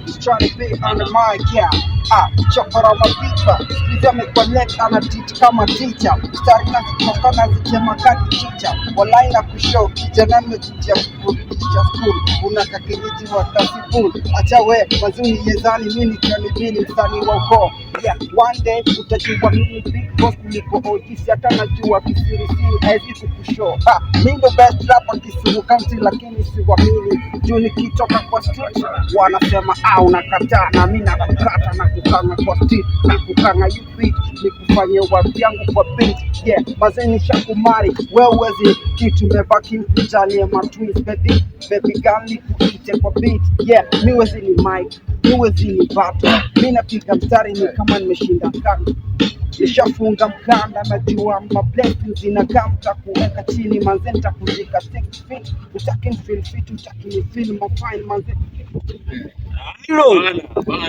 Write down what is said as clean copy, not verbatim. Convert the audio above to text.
He's trying to be on the mic, yeah. Chokora mapipa, sikiza mekonnect anatiti kama teacher. Stari na zitokana zikiama kati chicha. Walai na kushow, kijana mekujia kukurudisha school. Unaka kijiji wa tasibul. Acha we, mazuni yezani mini kioni bini msani wa ukoo. Yeah, one day utajua mini big boss kuliko OGC. Hata najua kisiri haezi kukushow. Mi ndo best rapper Kisumu County lakini siwamini. Juu nikitoka kwa street wanasema unakataa, na mimi nakukata na kukanga kwa street na kukanga you beat ni kufanya wapi yangu kwa beat. Yeah, mazeni shakumari wewe uwezi kitu mebaki mkujani ma twins baby girl ni kuite kwa beat. Yeah, niwezi ni mic, niwezi ni battle, mimi napiga mstari ni kama nimeshinda kanga. Nishafunga mkanda najua ma blessings inakamta kuweka chini manze nitakuzika 6 feet utaki feel fit utaki feel my fine manze. Hello bana